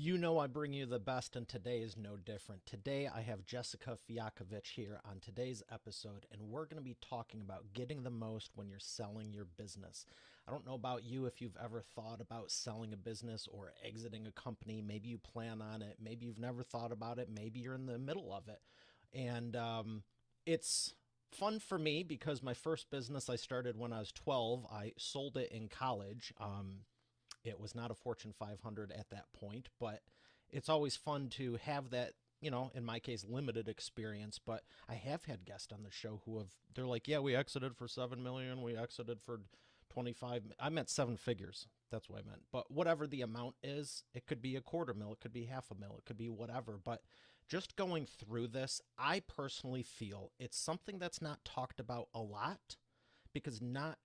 You know I bring you the best, and today is no different. Today I have Jessica Fiakovich here on today's episode, and we're going to be talking about getting the most when you're selling your business. I don't know about you if you've ever thought about selling a business or exiting a company. Maybe you plan on it. Maybe you've never thought about it. Maybe you're in the middle of it. And it's fun for me because my first business I started when I was 12. I sold it in college. It was not a Fortune 500 at that point, but it's always fun to have that, in my case, limited experience. But I have had guests on the show who they're like, yeah, we exited for 7 million. We exited for 25. I meant seven figures. That's what I meant. But whatever the amount is, it could be a quarter mil, it could be half a mil, it could be whatever. But just going through this, I personally feel it's something that's not talked about a lot because not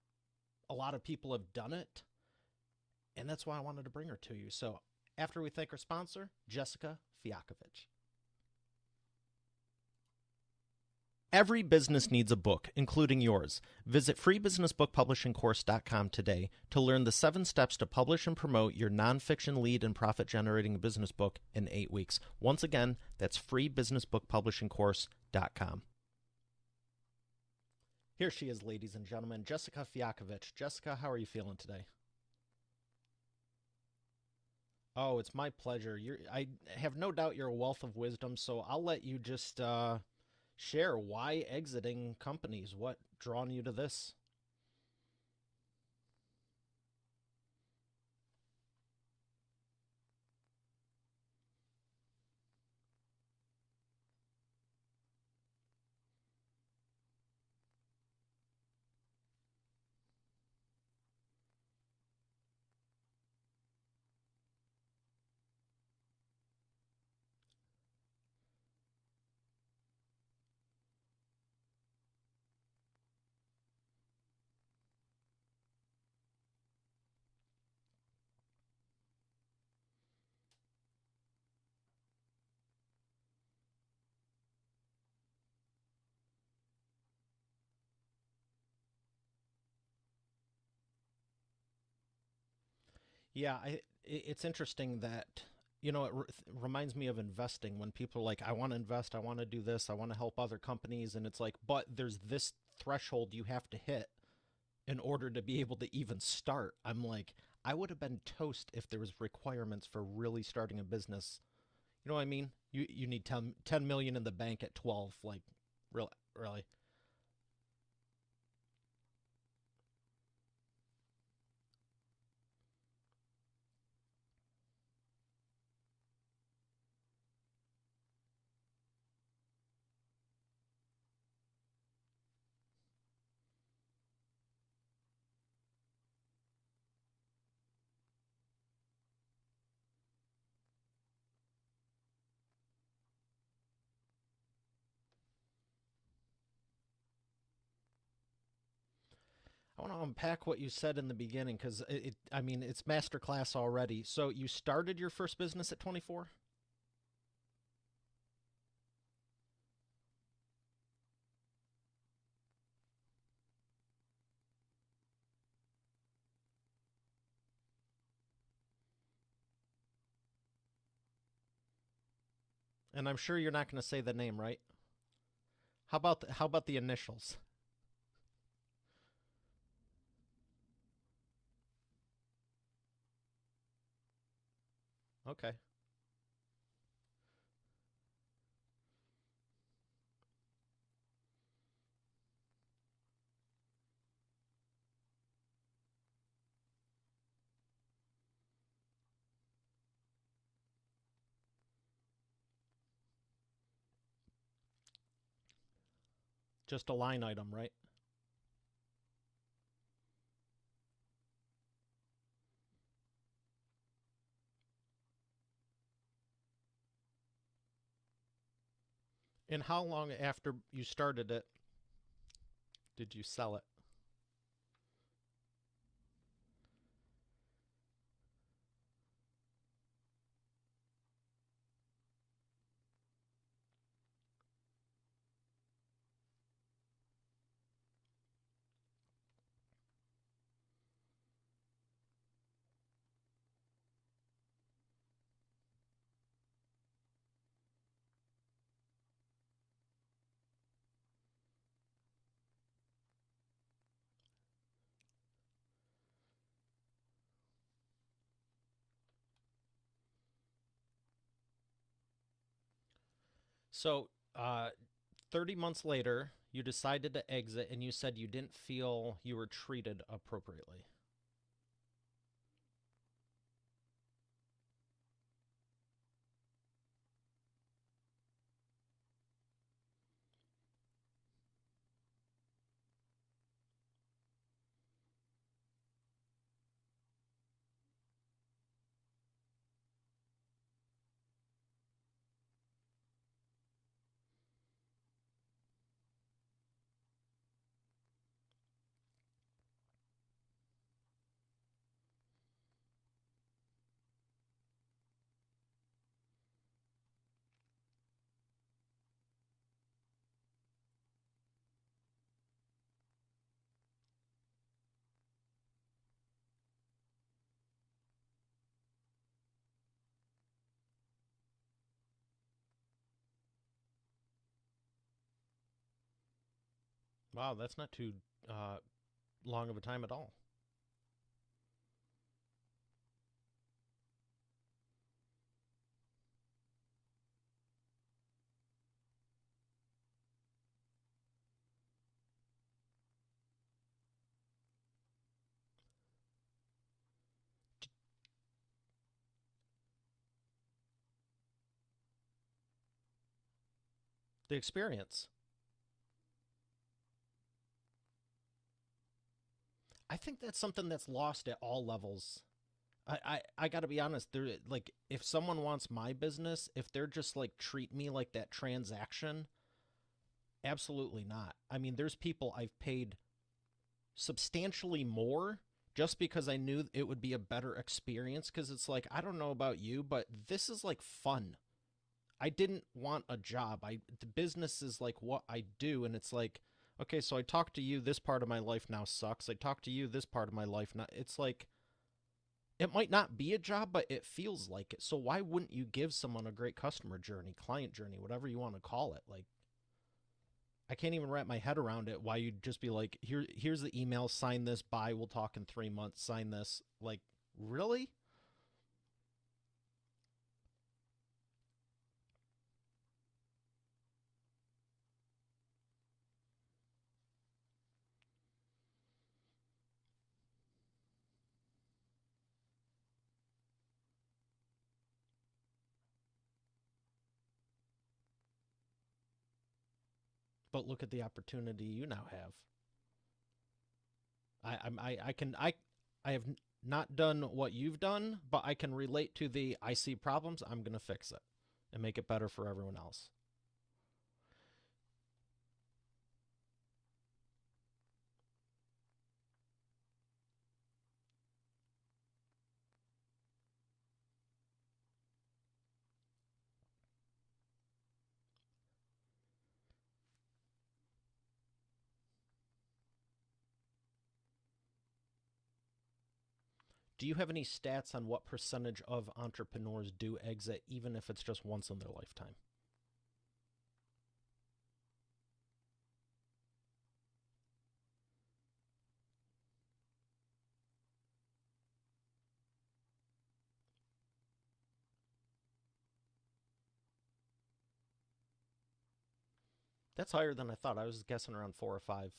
a lot of people have done it, and that's why I wanted to bring her to you. So after we thank our sponsor, Jessica Fiakovich. Every business needs a book, including yours. Visit freebusinessbookpublishingcourse.com today to learn the 7 steps to publish and promote your nonfiction lead and profit-generating business book in 8 weeks. Once again, that's freebusinessbookpublishingcourse.com. Here she is, ladies and gentlemen, Jessica Fiakovich. Jessica, how are you feeling today? Oh, it's my pleasure. I have no doubt you're a wealth of wisdom, so I'll let you just share why exiting companies, what drawn you to this. Yeah, it's interesting that it reminds me of investing when people are like, I want to invest, I want to do this, I want to help other companies, and it's like, but there's this threshold you have to hit in order to be able to even start. I'm like, I would have been toast if there was requirements for really starting a business. You know what I mean? You need 10 million in the bank at 12, like really, really. I want to unpack what you said in the beginning because I mean, it's masterclass already. So you started your first business at 24, and I'm sure you're not going to say the name, right? How about the initials? Okay, just a line item, right? And how long after you started it did you sell it? So, 30 months later, you decided to exit and you said you didn't feel you were treated appropriately. Wow, that's not too uh, long of a time at all. The experience. I think that's something that's lost at all levels. I got to be honest. There, like, if someone wants my business, if they're just like treat me like that transaction, absolutely not. I mean, there's people I've paid substantially more just because I knew it would be a better experience. Because it's like, I don't know about you, but this is like fun. I didn't want a job. The business is like what I do, and it's like, okay, so I talk to you. This part of my life now sucks. I talk to you. This part of my life now. It's like it might not be a job, but it feels like it. So why wouldn't you give someone a great customer journey, client journey, whatever you want to call it? Like, I can't even wrap my head around it. Why you'd just be like, here's the email. Sign this. Bye. We'll talk in 3 months. Sign this. Like, really? But look at the opportunity you now have. I have not done what you've done, but I can relate to the I see problems, I'm going to fix it and make it better for everyone else. Do you have any stats on what percentage of entrepreneurs do exit, even if it's just once in their lifetime? That's higher than I thought. I was guessing around 4 or 5.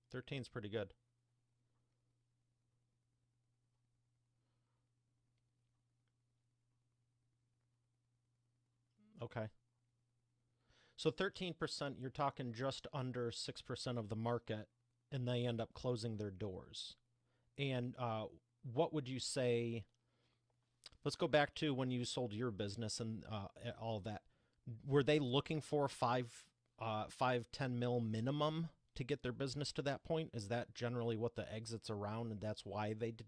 13's pretty good. Okay. So 13%, you're talking just under 6% of the market, and they end up closing their doors. And what would you say? Let's go back to when you sold your business and all of that. Were they looking for 5, 10 mil minimum to get their business to that point? Is that generally what the exits around, and that's why they did?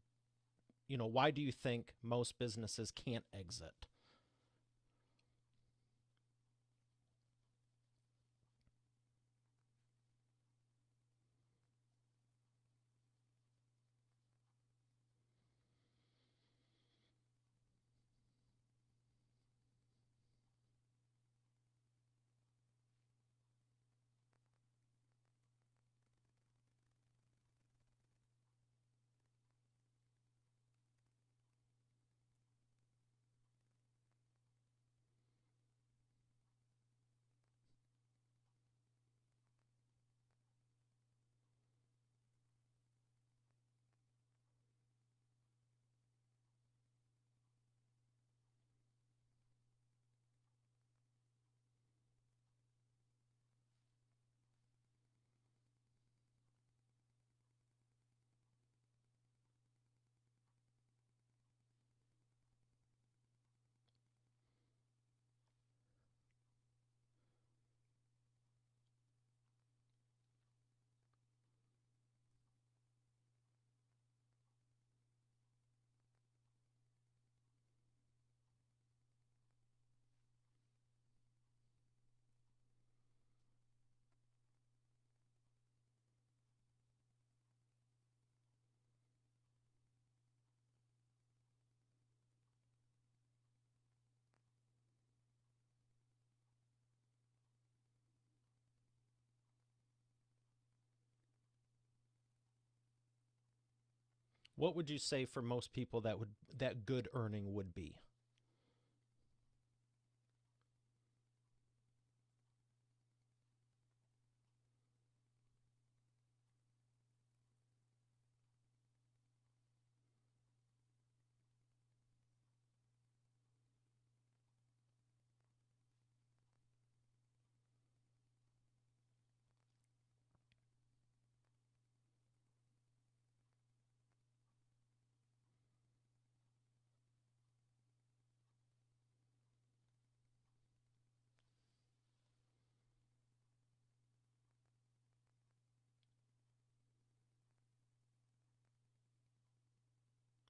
Why do you think most businesses can't exit? What would you say for most people that good earning would be?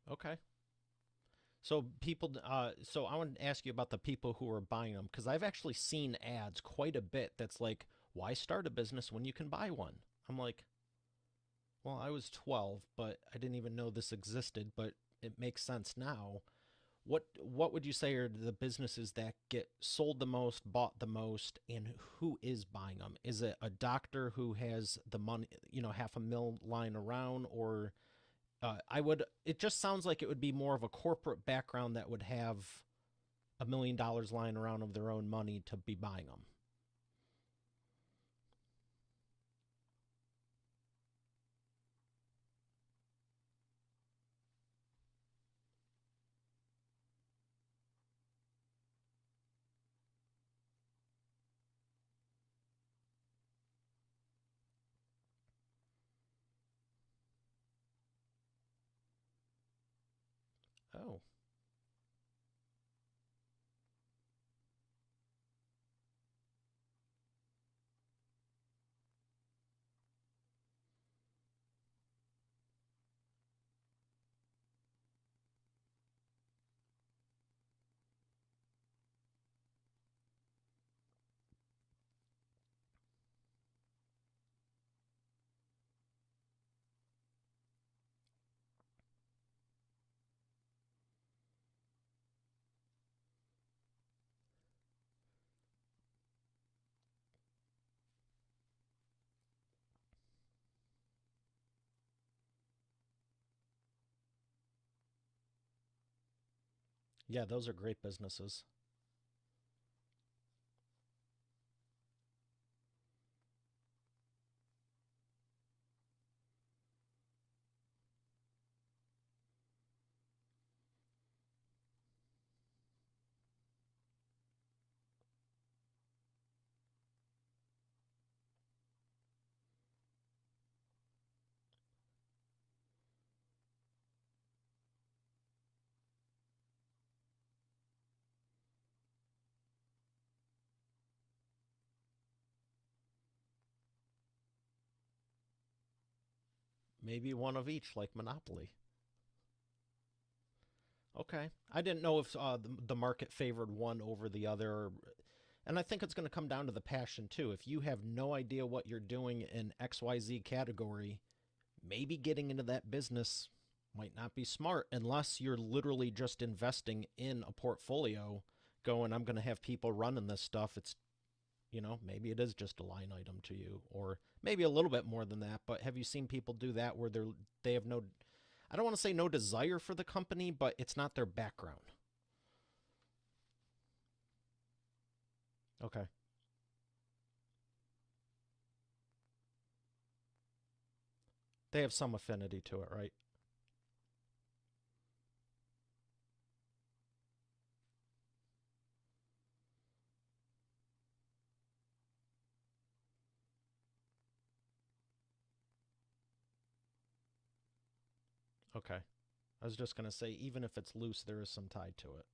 Okay. So so I want to ask you about the people who are buying them because I've actually seen ads quite a bit that's like, why start a business when you can buy one? I'm like, well, I was 12, but I didn't even know this existed, but it makes sense now. What would you say are the businesses that get sold the most, bought the most, and who is buying them? Is it a doctor who has the money, half a mil lying around, or I would? It just sounds like it would be more of a corporate background that would have $1 million lying around of their own money to be buying them. Oh, yeah, those are great businesses. Maybe one of each, like Monopoly. Okay. I didn't know if the market favored one over the other. And I think it's going to come down to the passion, too. If you have no idea what you're doing in XYZ category, maybe getting into that business might not be smart unless you're literally just investing in a portfolio going, I'm going to have people running this stuff. Maybe it is just a line item to you, or maybe a little bit more than that. But have you seen people do that where they have no, I don't want to say no desire for the company, but it's not their background. Okay. They have some affinity to it, right? Okay. I was just going to say, even if it's loose, there is some tie to it.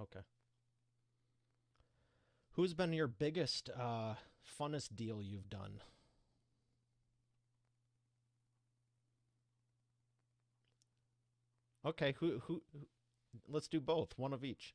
Okay. Who's been your biggest, funnest deal you've done? Okay. Let's do both, one of each.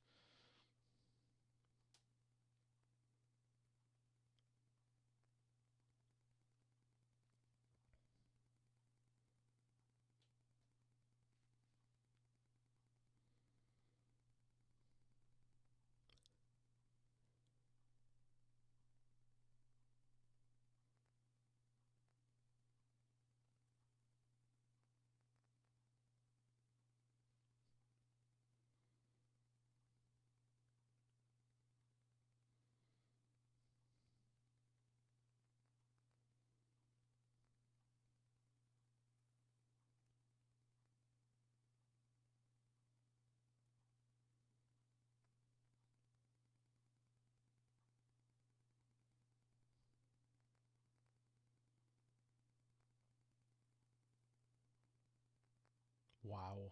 Wow.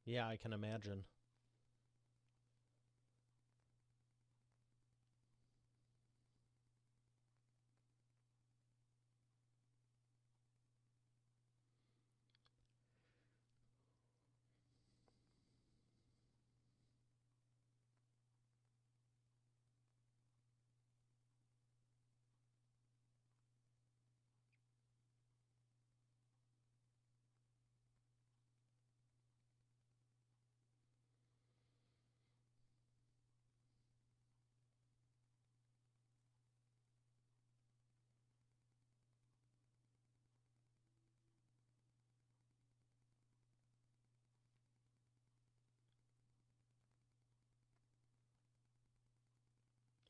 Yeah, I can imagine.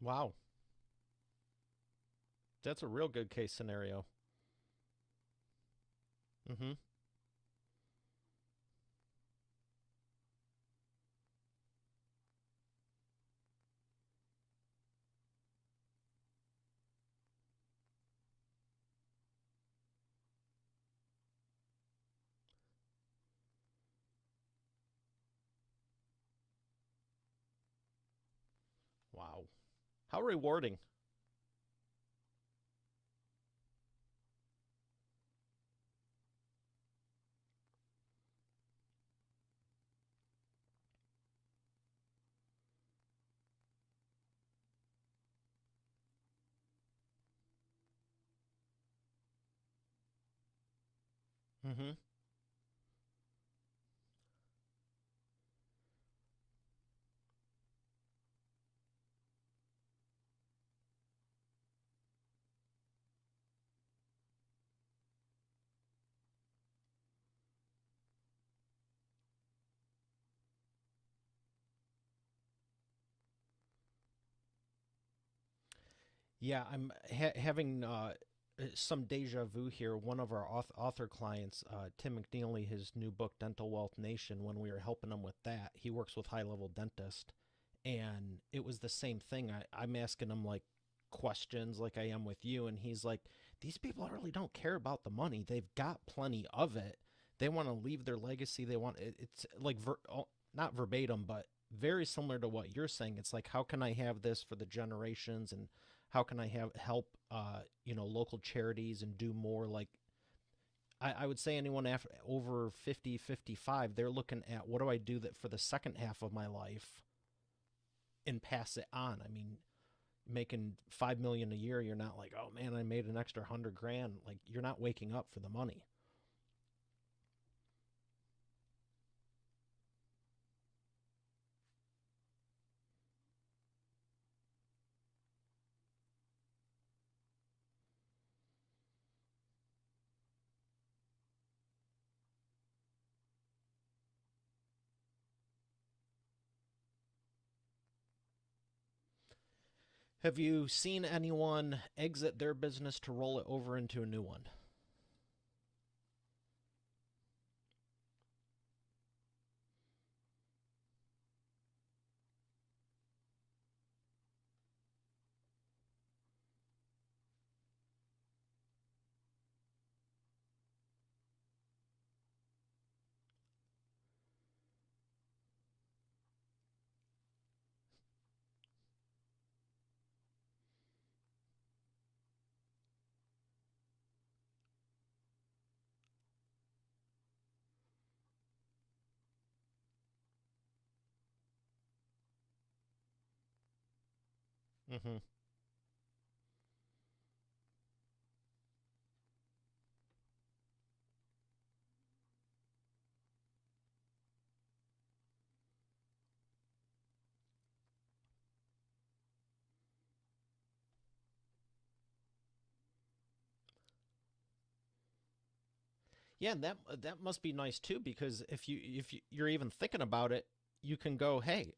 Wow. That's a real good case scenario. Mm-hmm. Wow. How rewarding. Mm-hmm. Yeah, I'm having some deja vu here. One of our author clients, Tim McNeely, his new book, Dental Wealth Nation, when we were helping him with that, he works with high level dentists. And it was the same thing. I'm asking him like questions like I am with you. And he's like, these people really don't care about the money. They've got plenty of it. They want to leave their legacy. They want it's like not verbatim, but very similar to what you're saying. It's like, how can I have this for the generations, and how can I have help, local charities and do more? Like, I would say anyone after over 50, 55, they're looking at what do I do that for the second half of my life and pass it on. I mean, making 5 million a year, you're not like, oh man, I made an extra 100 grand. Like, you're not waking up for the money. Have you seen anyone exit their business to roll it over into a new one? Mm-hmm. Yeah, and that must be nice too, because you're even thinking about it, you can go, hey,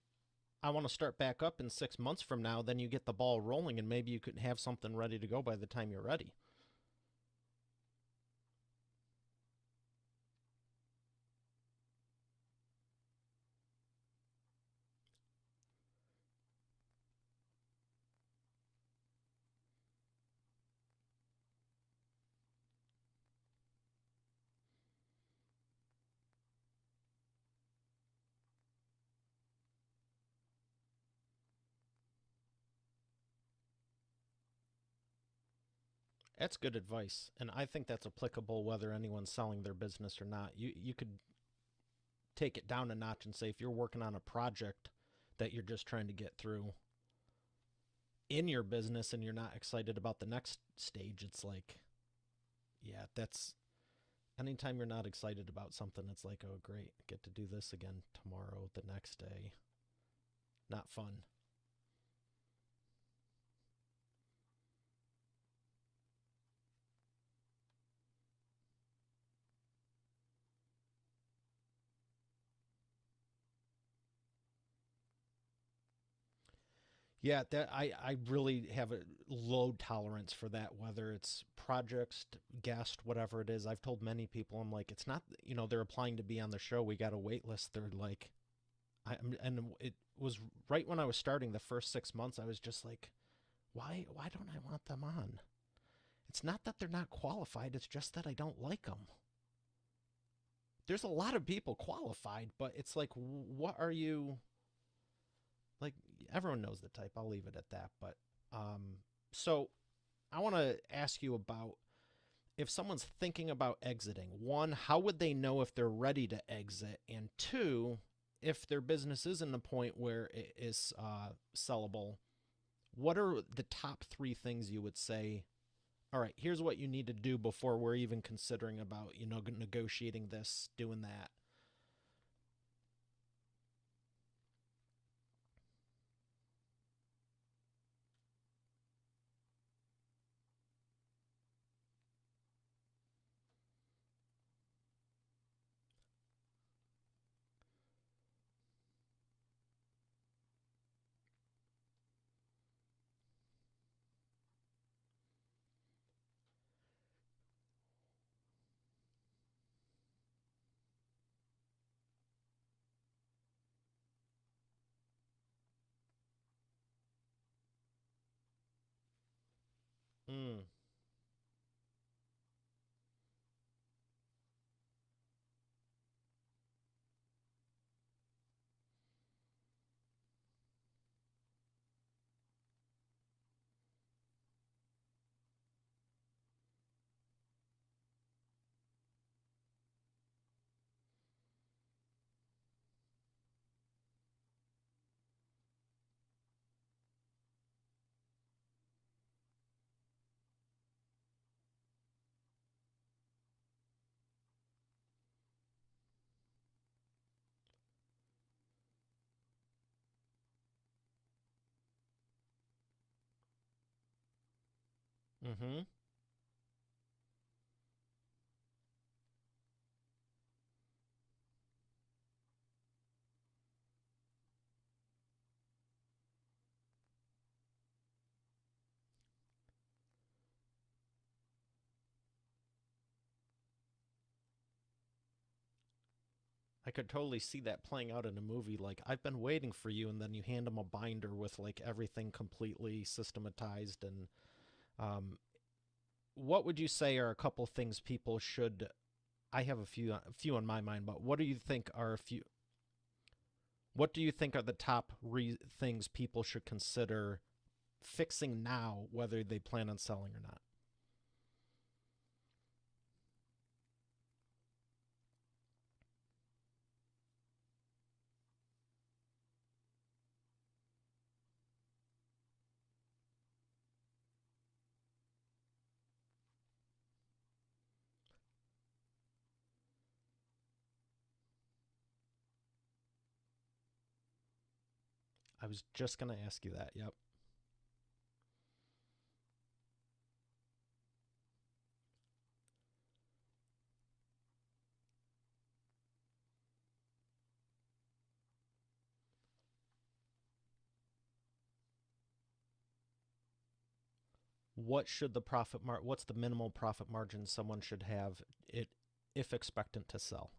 I want to start back up in 6 months from now. Then you get the ball rolling, and maybe you could have something ready to go by the time you're ready. That's good advice, and I think that's applicable whether anyone's selling their business or not. You could take it down a notch and say if you're working on a project that you're just trying to get through in your business and you're not excited about the next stage, it's like, yeah, that's anytime you're not excited about something, it's like, oh, great, I get to do this again tomorrow, the next day. Not fun. Yeah, that I really have a low tolerance for that, whether it's projects, guest, whatever it is. I've told many people, I'm like, it's not, they're applying to be on the show. We got a wait list. They're like, and it was right when I was starting the first 6 months, I was just like, why don't I want them on? It's not that they're not qualified. It's just that I don't like them. There's a lot of people qualified, but it's like, what are you like? Everyone knows the type. I'll leave it at that. But so I want to ask you about if someone's thinking about exiting. One, how would they know if they're ready to exit? And two, if their business is in the point where it is sellable, what are the top three things you would say? All right, here's what you need to do before we're even considering about, negotiating this, doing that. Mm, mm-hmm. I could totally see that playing out in a movie. Like, I've been waiting for you, and then you hand them a binder with like everything completely systematized. And um, what would you say are a couple things people should? I have a few on my mind, but what do you think are a few? What do you think are the top things people should consider fixing now, whether they plan on selling or not? I was just gonna ask you that. Yep. What should the what's the minimal profit margin someone should have it if expectant to sell?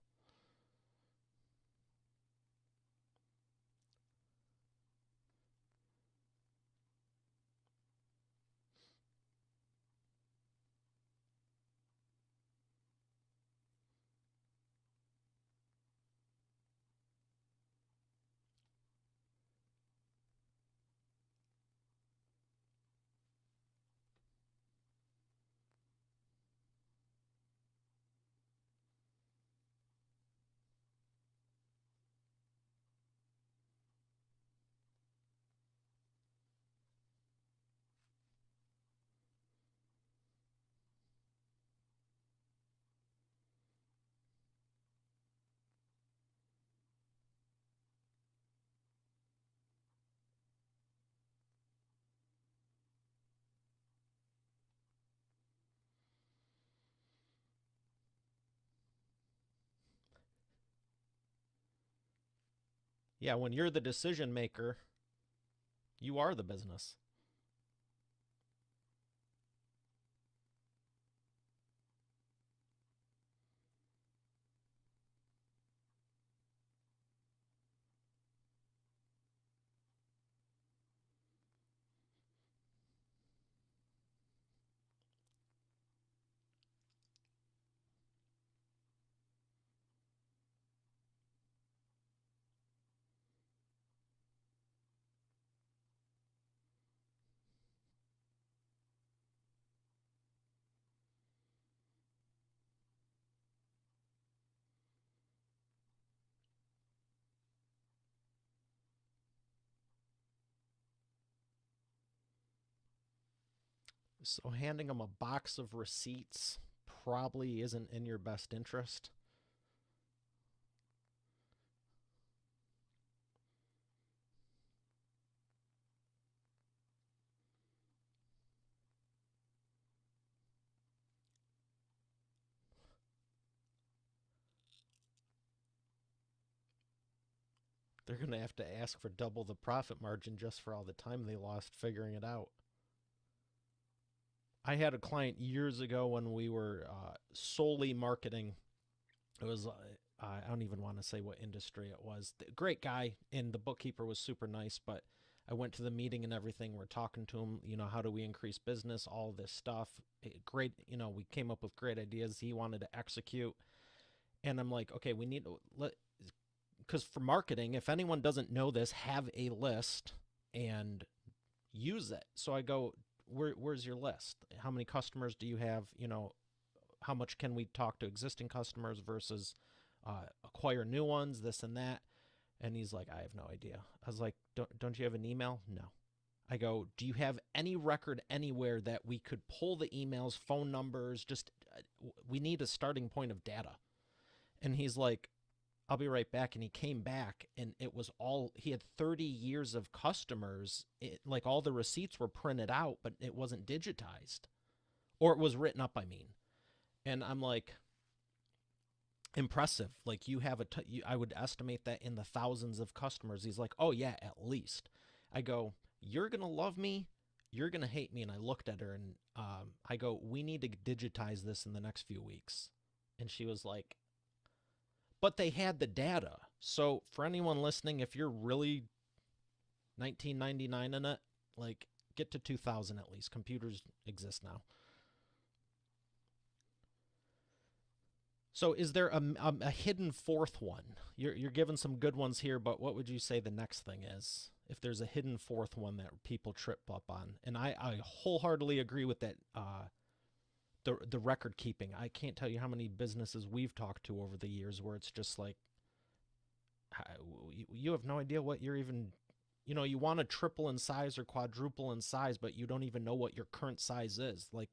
Yeah, when you're the decision maker, you are the business. So handing them a box of receipts probably isn't in your best interest. They're going to have to ask for double the profit margin just for all the time they lost figuring it out. I had a client years ago when we were solely marketing. It was, I don't even want to say what industry it was. Great guy, and the bookkeeper was super nice, but I went to the meeting and everything. We're talking to him, how do we increase business, all this stuff. Great, we came up with great ideas. He wanted to execute. And I'm like, okay, we need to let, because for marketing, if anyone doesn't know this, have a list and use it. So I go, where's your list? How many customers do you have? How much can we talk to existing customers versus acquire new ones, this and that? And he's like, I have no idea. I was like, don't you have an email? No. I go, do you have any record anywhere that we could pull the emails, phone numbers? Just, we need a starting point of data. And he's like, I'll be right back. And he came back and it was he had 30 years of customers. Like all the receipts were printed out, but it wasn't digitized, or it was written up, I mean. And I'm like, impressive. Like you have I would estimate that in the thousands of customers. He's like, oh yeah, at least. I go, you're going to love me. You're going to hate me. And I looked at her and I go, we need to digitize this in the next few weeks. And she was like, but they had the data. So for anyone listening, if you're really 1999 in it, like get to 2000 at least. Computers exist now. So is there a hidden fourth one? You're giving some good ones here, but what would you say the next thing is? If there's a hidden fourth one that people trip up on, and I wholeheartedly agree with that. The record keeping. I can't tell you how many businesses we've talked to over the years where it's just like you have no idea what you're even. You want to triple in size or quadruple in size, but you don't even know what your current size is. Like,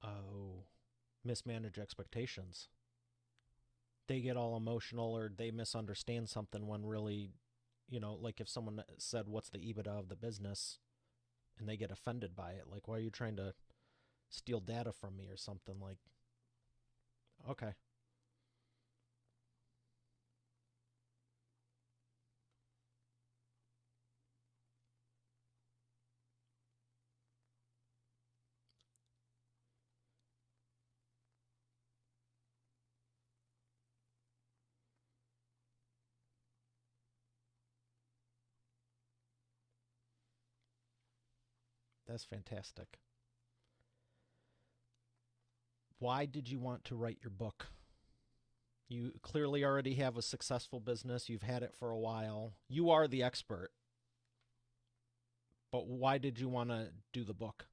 oh, mismanage expectations. They get all emotional or they misunderstand something when really, like if someone said, what's the EBITDA of the business? And they get offended by it. Like, why are you trying to steal data from me or something? Like, okay. That's fantastic. Why did you want to write your book? You clearly already have a successful business. You've had it for a while. You are the expert. But why did you want to do the book?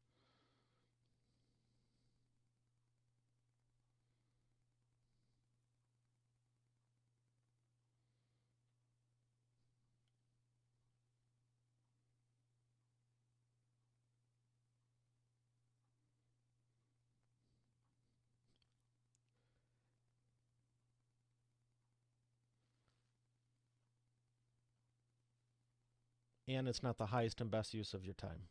And it's not the highest and best use of your time.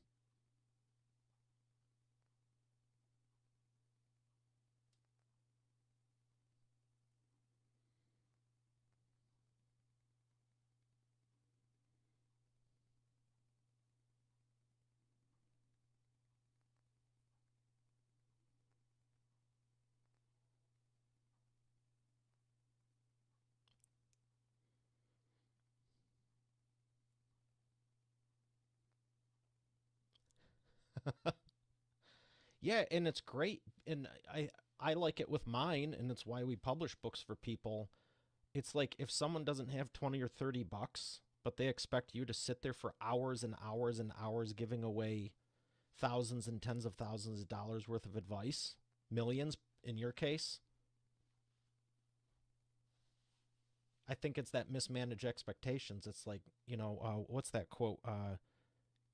Yeah, and it's great. And I like it with mine, and it's why we publish books for people. It's like if someone doesn't have 20 or 30 bucks, but they expect you to sit there for hours and hours and hours giving away thousands and tens of thousands of dollars worth of advice, millions in your case, I think it's that mismanaged expectations. It's like, what's that quote?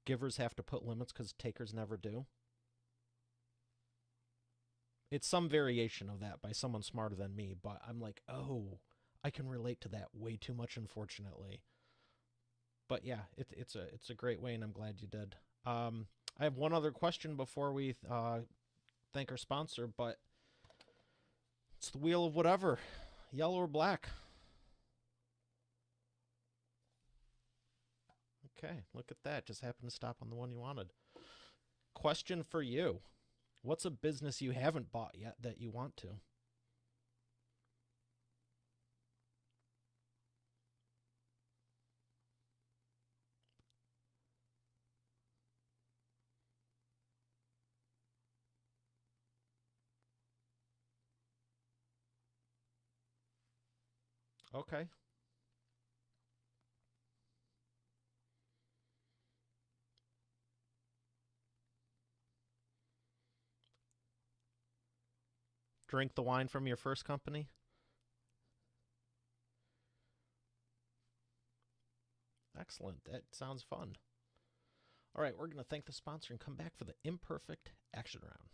Givers have to put limits because takers never do. It's some variation of that by someone smarter than me, but I'm like, oh, I can relate to that way too much, unfortunately. But yeah, it's a great way, and I'm glad you did. I have one other question before we thank our sponsor, but it's the wheel of whatever, yellow or black. Okay, look at that. Just happened to stop on the one you wanted. Question for you. What's a business you haven't bought yet that you want to? Okay. Drink the wine from your first company? Excellent. That sounds fun. All right, we're going to thank the sponsor and come back for the imperfect action round.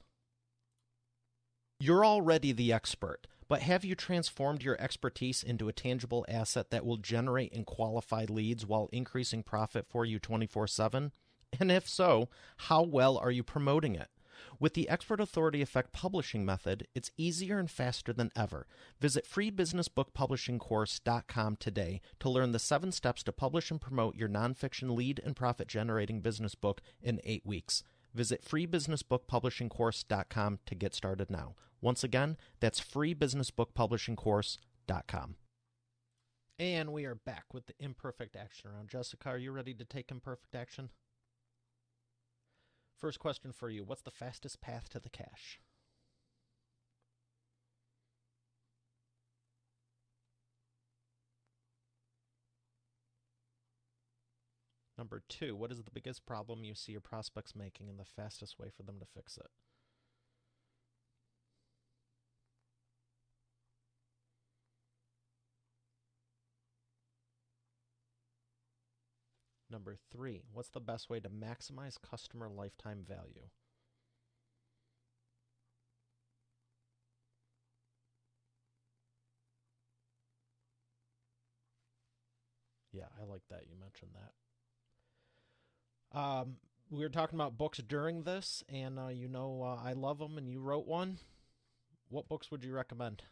You're already the expert, but have you transformed your expertise into a tangible asset that will generate and qualify leads while increasing profit for you 24/7? And if so, how well are you promoting it? With the Expert Authority Effect publishing method, it's easier and faster than ever. Visit freebusinessbookpublishingcourse.com today to learn the 7 steps to publish and promote your nonfiction lead and profit generating business book in 8 weeks. Visit freebusinessbookpublishingcourse.com to get started now. Once again, that's freebusinessbookpublishingcourse.com. And we are back with the imperfect action round. Jessica, are you ready to take imperfect action? First question for you. What's the fastest path to the cash? Number 2, what is the biggest problem you see your prospects making and the fastest way for them to fix it? Number 3, what's the best way to maximize customer lifetime value? Yeah, I like that you mentioned that. We were talking about books during this, and I love them, and you wrote one. What books would you recommend?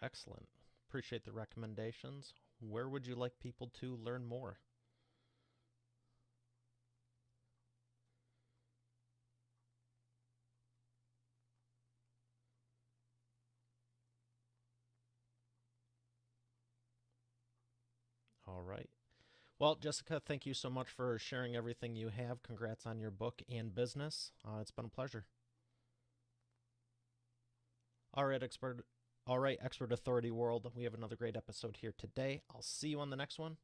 Excellent. Appreciate the recommendations. Where would you like people to learn more? All right. Well, Jessica, thank you so much for sharing everything you have. Congrats on your book and business. It's been a pleasure. All right, expert. All right, expert authority world. We have another great episode here today. I'll see you on the next one.